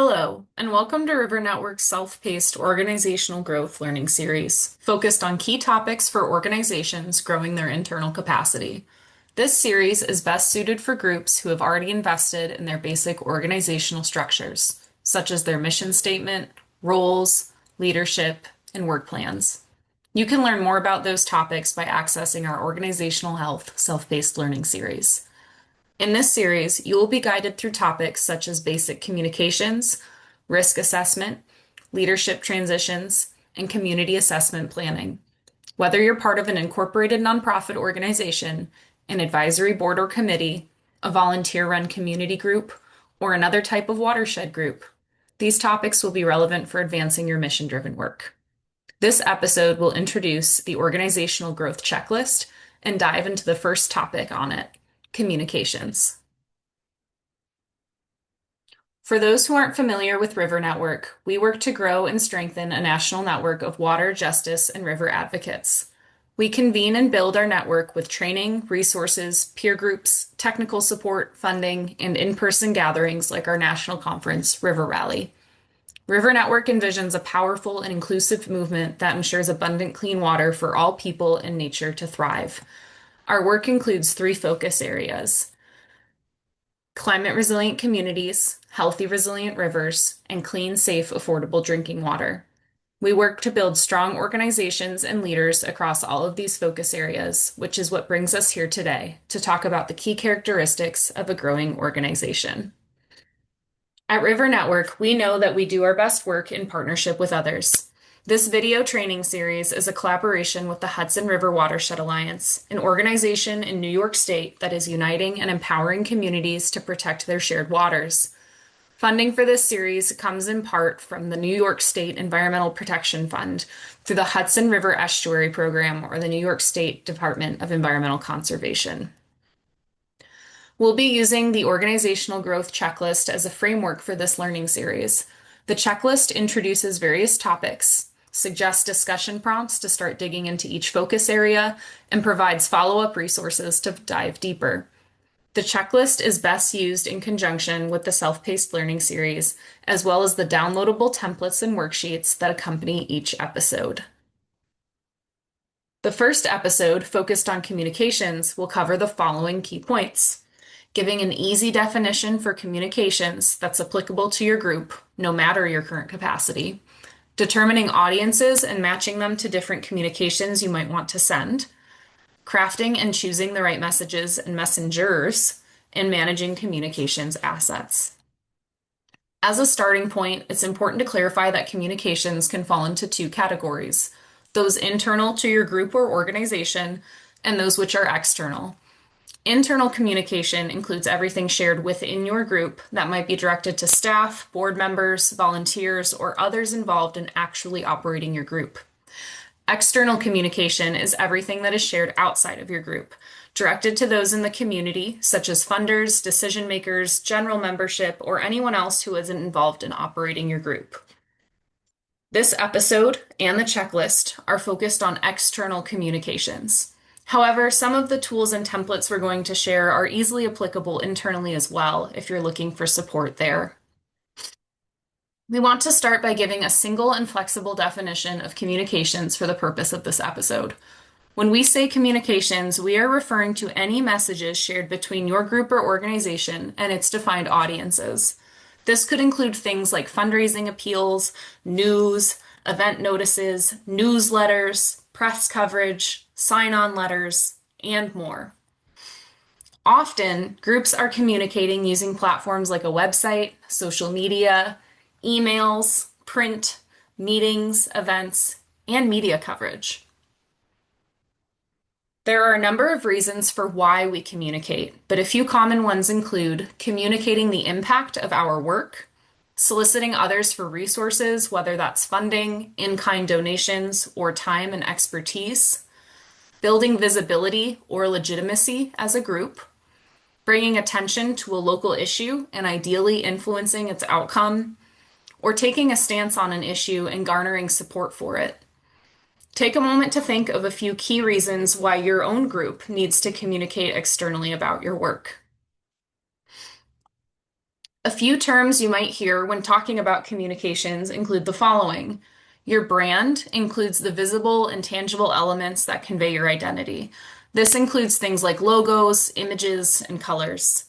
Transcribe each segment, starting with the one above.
Hello, and welcome to River Network's self-paced organizational growth learning series, focused on key topics for organizations growing their internal capacity. This series is best suited for groups who have already invested in their basic organizational structures, such as their mission statement, roles, leadership, and work plans. You can learn more about those topics by accessing our Organizational Health Self-Paced Learning series. In this series, you will be guided through topics such as basic communications, risk assessment, leadership transitions, and community assessment planning. Whether you're part of an incorporated nonprofit organization, an advisory board or committee, a volunteer-run community group, or another type of watershed group, these topics will be relevant for advancing your mission-driven work. This episode will introduce the organizational growth checklist and dive into the first topic on it: communications. For those who aren't familiar with River Network, we work to grow and strengthen a national network of water, justice, and river advocates. We convene and build our network with training, resources, peer groups, technical support, funding, and in-person gatherings like our national conference, River Rally. River Network envisions a powerful and inclusive movement that ensures abundant clean water for all people and nature to thrive. Our work includes 3 focus areas: climate resilient communities, healthy resilient rivers, and clean, safe, affordable drinking water. We work to build strong organizations and leaders across all of these focus areas, which is what brings us here today to talk about the key characteristics of a growing organization. At River Network, we know that we do our best work in partnership with others. This video training series is a collaboration with the Hudson River Watershed Alliance, an organization in New York State that is uniting and empowering communities to protect their shared waters. Funding for this series comes in part from the New York State Environmental Protection Fund through the Hudson River Estuary Program or the New York State Department of Environmental Conservation. We'll be using the Organizational Growth Checklist as a framework for this learning series. The checklist introduces various topics, suggests discussion prompts to start digging into each focus area, and provides follow-up resources to dive deeper. The checklist is best used in conjunction with the self-paced learning series, as well as the downloadable templates and worksheets that accompany each episode. The first episode, focused on communications, will cover the following key points: giving an easy definition for communications that's applicable to your group, no matter your current capacity, determining audiences and matching them to different communications you might want to send, crafting and choosing the right messages and messengers, and managing communications assets. As a starting point, it's important to clarify that communications can fall into 2 categories: those internal to your group or organization, and those which are external. Internal communication includes everything shared within your group that might be directed to staff, board members, volunteers, or others involved in actually operating your group. External communication is everything that is shared outside of your group, directed to those in the community, such as funders, decision makers, general membership, or anyone else who isn't involved in operating your group. This episode and the checklist are focused on external communications. However, some of the tools and templates we're going to share are easily applicable internally as well if you're looking for support there. We want to start by giving a single and flexible definition of communications for the purpose of this episode. When we say communications, we are referring to any messages shared between your group or organization and its defined audiences. This could include things like fundraising appeals, news, event notices, newsletters, press coverage, sign-on letters, and more. Often, groups are communicating using platforms like a website, social media, emails, print, meetings, events, and media coverage. There are a number of reasons for why we communicate, but a few common ones include communicating the impact of our work, soliciting others for resources, whether that's funding, in-kind donations, or time and expertise, building visibility or legitimacy as a group, bringing attention to a local issue and ideally influencing its outcome, or taking a stance on an issue and garnering support for it. Take a moment to think of a few key reasons why your own group needs to communicate externally about your work. A few terms you might hear when talking about communications include the following. Your brand includes the visible and tangible elements that convey your identity. This includes things like logos, images, and colors.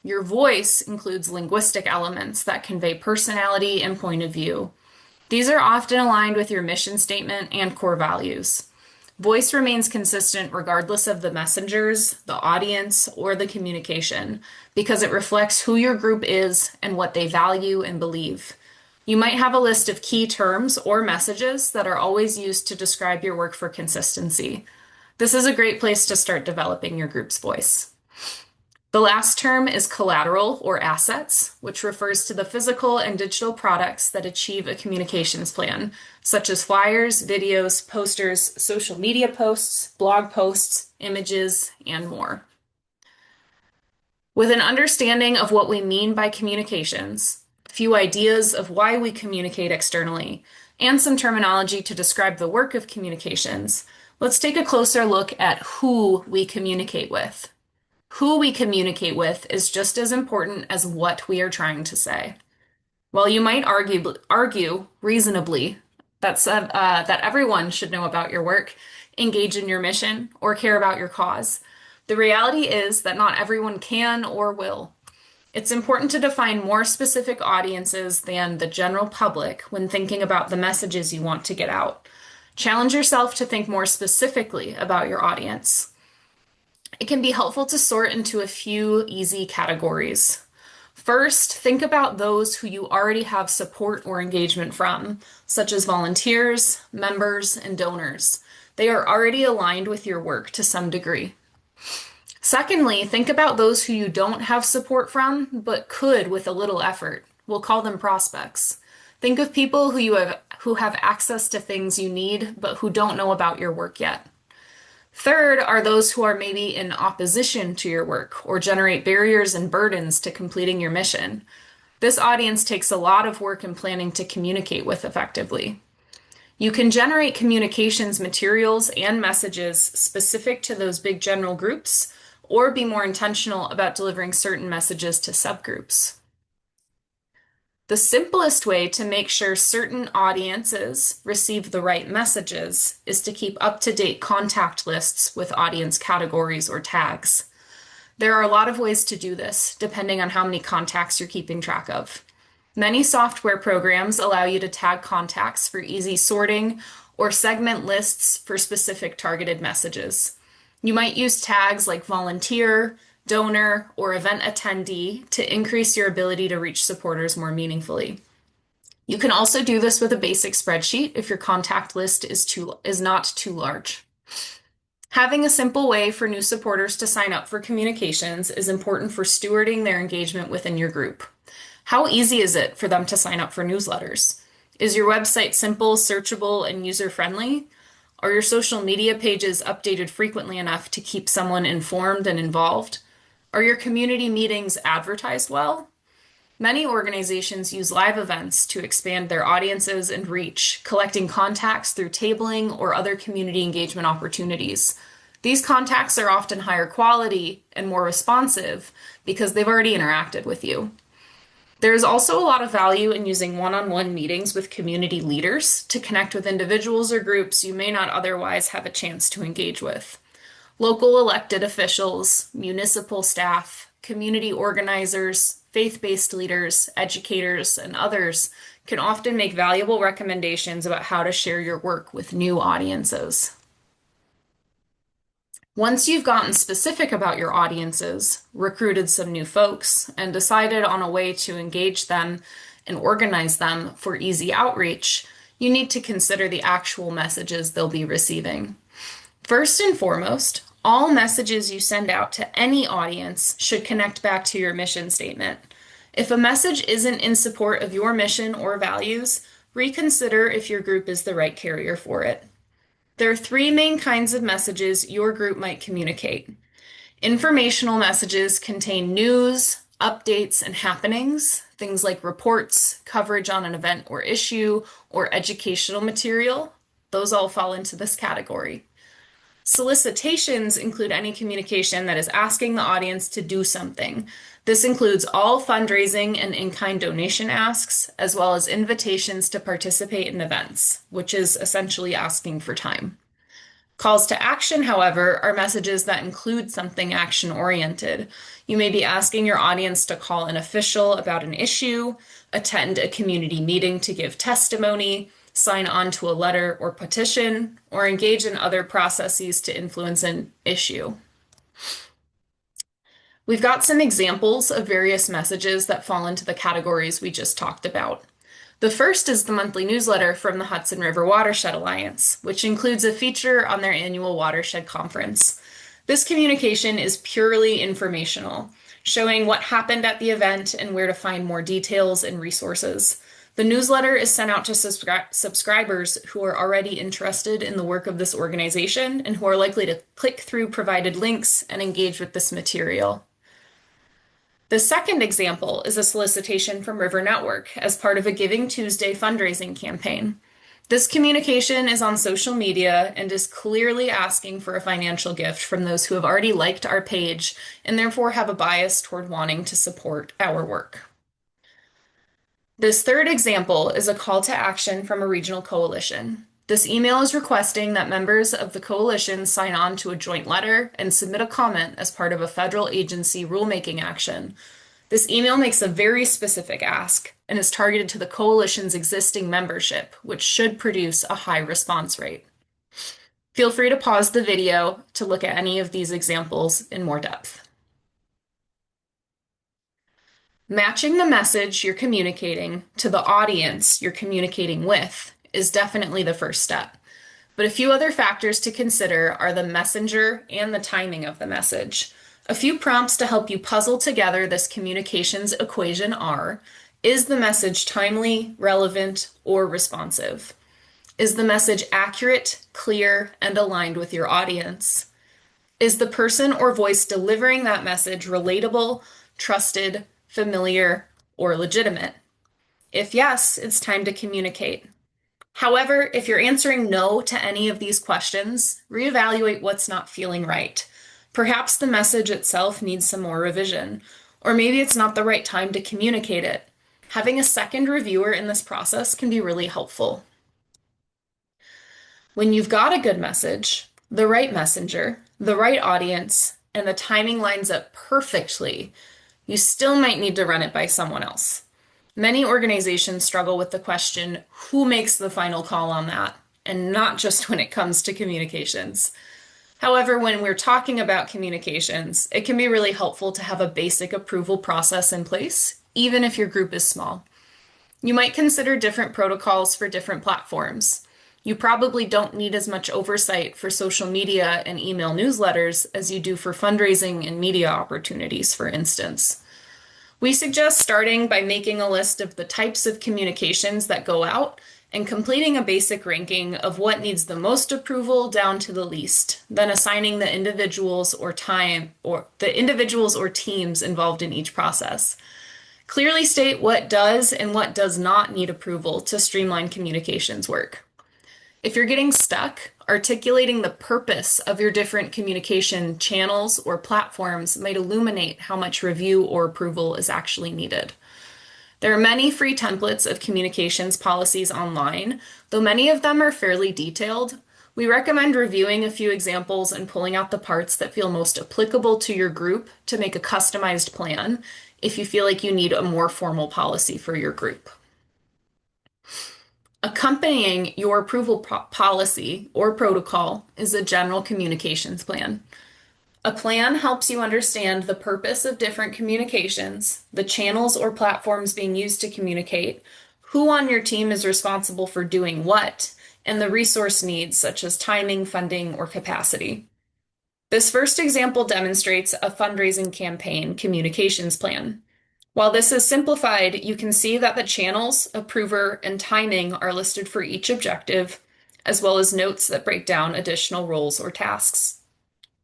Your voice includes linguistic elements that convey personality and point of view. These are often aligned with your mission statement and core values. Voice remains consistent regardless of the messengers, the audience, or the communication, because it reflects who your group is and what they value and believe. You might have a list of key terms or messages that are always used to describe your work for consistency. This is a great place to start developing your group's voice. The last term is collateral or assets, which refers to the physical and digital products that achieve a communications plan, such as flyers, videos, posters, social media posts, blog posts, images, and more. With an understanding of what we mean by communications, a few ideas of why we communicate externally, and some terminology to describe the work of communications, let's take a closer look at who we communicate with. Who we communicate with is just as important as what we are trying to say. While you might argue reasonably that everyone should know about your work, engage in your mission, or care about your cause, the reality is that not everyone can or will. It's important to define more specific audiences than the general public when thinking about the messages you want to get out. Challenge yourself to think more specifically about your audience. It can be helpful to sort into a few easy categories. First, think about those who you already have support or engagement from, such as volunteers, members, and donors. They are already aligned with your work to some degree. Secondly, think about those who you don't have support from, but could with a little effort. We'll call them prospects. Think of people who have access to things you need, but who don't know about your work yet. Third are those who are maybe in opposition to your work or generate barriers and burdens to completing your mission. This audience takes a lot of work and planning to communicate with effectively. You can generate communications materials and messages specific to those big general groups, or be more intentional about delivering certain messages to subgroups. The simplest way to make sure certain audiences receive the right messages is to keep up-to-date contact lists with audience categories or tags. There are a lot of ways to do this, depending on how many contacts you're keeping track of. Many software programs allow you to tag contacts for easy sorting or segment lists for specific targeted messages. You might use tags like volunteer, donor, or event attendee to increase your ability to reach supporters more meaningfully. You can also do this with a basic spreadsheet if your contact list is not too large. Having a simple way for new supporters to sign up for communications is important for stewarding their engagement within your group. How easy is it for them to sign up for newsletters? Is your website simple, searchable, and user-friendly? Are your social media pages updated frequently enough to keep someone informed and involved? Are your community meetings advertised well? Many organizations use live events to expand their audiences and reach, collecting contacts through tabling or other community engagement opportunities. These contacts are often higher quality and more responsive because they've already interacted with you. There is also a lot of value in using one-on-one meetings with community leaders to connect with individuals or groups you may not otherwise have a chance to engage with. Local elected officials, municipal staff, community organizers, faith-based leaders, educators, and others can often make valuable recommendations about how to share your work with new audiences. Once you've gotten specific about your audiences, recruited some new folks, and decided on a way to engage them and organize them for easy outreach, you need to consider the actual messages they'll be receiving. First and foremost, all messages you send out to any audience should connect back to your mission statement. If a message isn't in support of your mission or values, reconsider if your group is the right carrier for it. There are three main kinds of messages your group might communicate. Informational messages contain news, updates, and happenings, things like reports, coverage on an event or issue, or educational material. Those all fall into this category. Solicitations include any communication that is asking the audience to do something. This includes all fundraising and in-kind donation asks, as well as invitations to participate in events, which is essentially asking for time. Calls to action, however, are messages that include something action-oriented. You may be asking your audience to call an official about an issue, attend a community meeting to give testimony, sign on to a letter or petition, or engage in other processes to influence an issue. We've got some examples of various messages that fall into the categories we just talked about. The first is the monthly newsletter from the Hudson River Watershed Alliance, which includes a feature on their annual Watershed conference. This communication is purely informational, showing what happened at the event and where to find more details and resources. The newsletter is sent out to subscribers who are already interested in the work of this organization and who are likely to click through provided links and engage with this material. The second example is a solicitation from River Network as part of a Giving Tuesday fundraising campaign. This communication is on social media and is clearly asking for a financial gift from those who have already liked our page and therefore have a bias toward wanting to support our work. This third example is a call to action from a regional coalition. This email is requesting that members of the coalition sign on to a joint letter and submit a comment as part of a federal agency rulemaking action. This email makes a very specific ask and is targeted to the coalition's existing membership, which should produce a high response rate. Feel free to pause the video to look at any of these examples in more depth. Matching the message you're communicating to the audience you're communicating with is definitely the first step. But a few other factors to consider are the messenger and the timing of the message. A few prompts to help you puzzle together this communications equation are: is the message timely, relevant, or responsive? Is the message accurate, clear, and aligned with your audience? Is the person or voice delivering that message relatable, trusted, familiar, or legitimate? If yes, it's time to communicate. However, if you're answering no to any of these questions, reevaluate what's not feeling right. Perhaps the message itself needs some more revision, or maybe it's not the right time to communicate it. Having a second reviewer in this process can be really helpful. When you've got a good message, the right messenger, the right audience, and the timing lines up perfectly, you still might need to run it by someone else. Many organizations struggle with the question, who makes the final call on that? And not just when it comes to communications. However, when we're talking about communications, it can be really helpful to have a basic approval process in place, even if your group is small. You might consider different protocols for different platforms. You probably don't need as much oversight for social media and email newsletters as you do for fundraising and media opportunities, for instance. We suggest starting by making a list of the types of communications that go out and completing a basic ranking of what needs the most approval down to the least, then assigning the individuals or teams involved in each process. Clearly state what does and what does not need approval to streamline communications work. If you're getting stuck, articulating the purpose of your different communication channels or platforms might illuminate how much review or approval is actually needed. There are many free templates of communications policies online, though many of them are fairly detailed. We recommend reviewing a few examples and pulling out the parts that feel most applicable to your group to make a customized plan if you feel like you need a more formal policy for your group. Accompanying your approval policy or protocol is a general communications plan. A plan helps you understand the purpose of different communications, the channels or platforms being used to communicate, who on your team is responsible for doing what, and the resource needs such as timing, funding, or capacity. This first example demonstrates a fundraising campaign communications plan. While this is simplified, you can see that the channels, approver, and timing are listed for each objective, as well as notes that break down additional roles or tasks.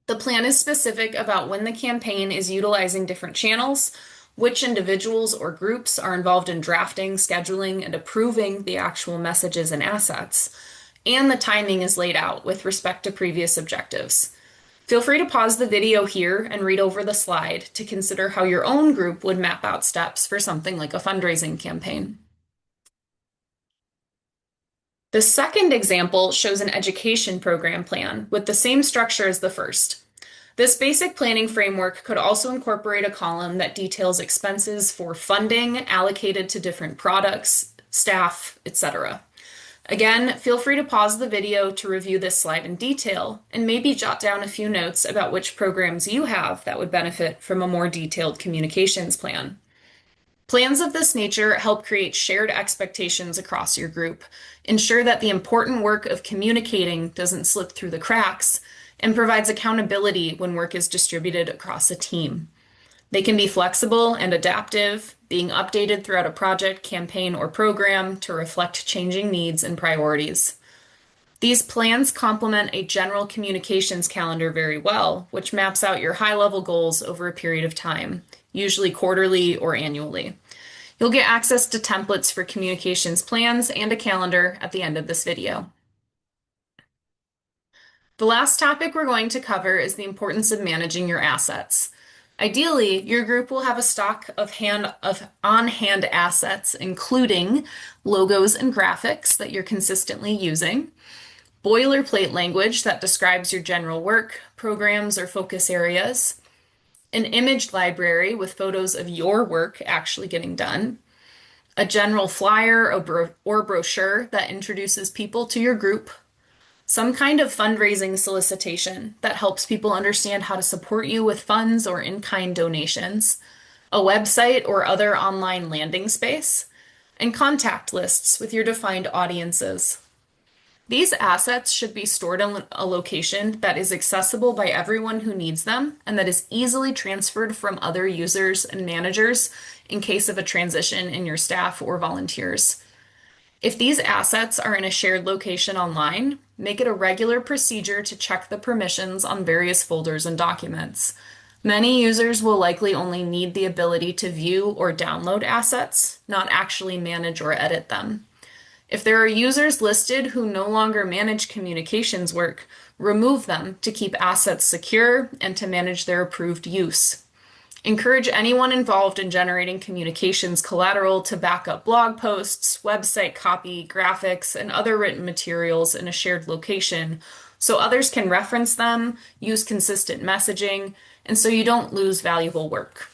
The plan is specific about when the campaign is utilizing different channels, which individuals or groups are involved in drafting, scheduling, and approving the actual messages and assets, and the timing is laid out with respect to previous objectives. Feel free to pause the video here and read over the slide to consider how your own group would map out steps for something like a fundraising campaign. The second example shows an education program plan with the same structure as the first. This basic planning framework could also incorporate a column that details expenses for funding allocated to different products, staff, etc. Again, feel free to pause the video to review this slide in detail and maybe jot down a few notes about which programs you have that would benefit from a more detailed communications plan. Plans of this nature help create shared expectations across your group, ensure that the important work of communicating doesn't slip through the cracks, and provides accountability when work is distributed across a team. They can be flexible and adaptive, being updated throughout a project, campaign, or program to reflect changing needs and priorities. These plans complement a general communications calendar very well, which maps out your high-level goals over a period of time, usually quarterly or annually. You'll get access to templates for communications plans and a calendar at the end of this video. The last topic we're going to cover is the importance of managing your assets. Ideally, your group will have a stock of on-hand assets, including logos and graphics that you're consistently using, boilerplate language that describes your general work, programs, or focus areas, an image library with photos of your work actually getting done, a general flyer or brochure that introduces people to your group, some kind of fundraising solicitation that helps people understand how to support you with funds or in-kind donations, a website or other online landing space, and contact lists with your defined audiences. These assets should be stored in a location that is accessible by everyone who needs them and that is easily transferred from other users and managers in case of a transition in your staff or volunteers. If these assets are in a shared location online, make it a regular procedure to check the permissions on various folders and documents. Many users will likely only need the ability to view or download assets, not actually manage or edit them. If there are users listed who no longer manage communications work, remove them to keep assets secure and to manage their approved use. Encourage anyone involved in generating communications collateral to back up blog posts, website copy, graphics, and other written materials in a shared location so others can reference them, use consistent messaging, and so you don't lose valuable work.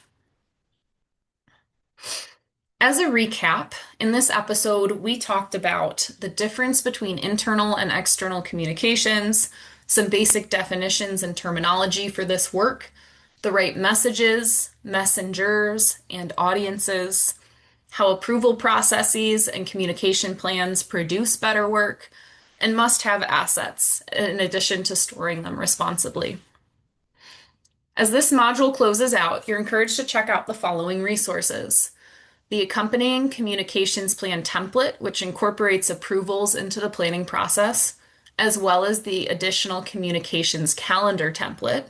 As a recap, in this episode, we talked about the difference between internal and external communications, some basic definitions and terminology for this work, the right messages, messengers, and audiences, how approval processes and communication plans produce better work, and must-have assets, in addition to storing them responsibly. As this module closes out, you're encouraged to check out the following resources: the accompanying communications plan template, which incorporates approvals into the planning process, as well as the additional communications calendar template.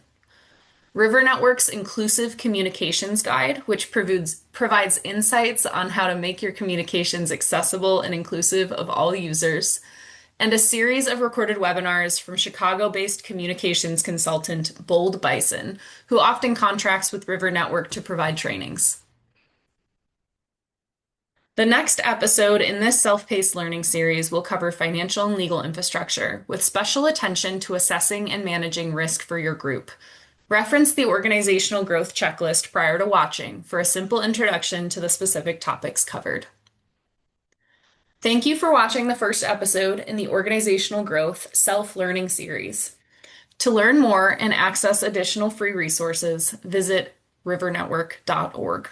River Network's Inclusive Communications Guide, which provides insights on how to make your communications accessible and inclusive of all users, and a series of recorded webinars from Chicago-based communications consultant Bold Bison, who often contracts with River Network to provide trainings. The next episode in this self-paced learning series will cover financial and legal infrastructure, with special attention to assessing and managing risk for your group. Reference the organizational growth checklist prior to watching for a simple introduction to the specific topics covered. Thank you for watching the first episode in the Organizational Growth Self-Learning series. To learn more and access additional free resources, visit rivernetwork.org.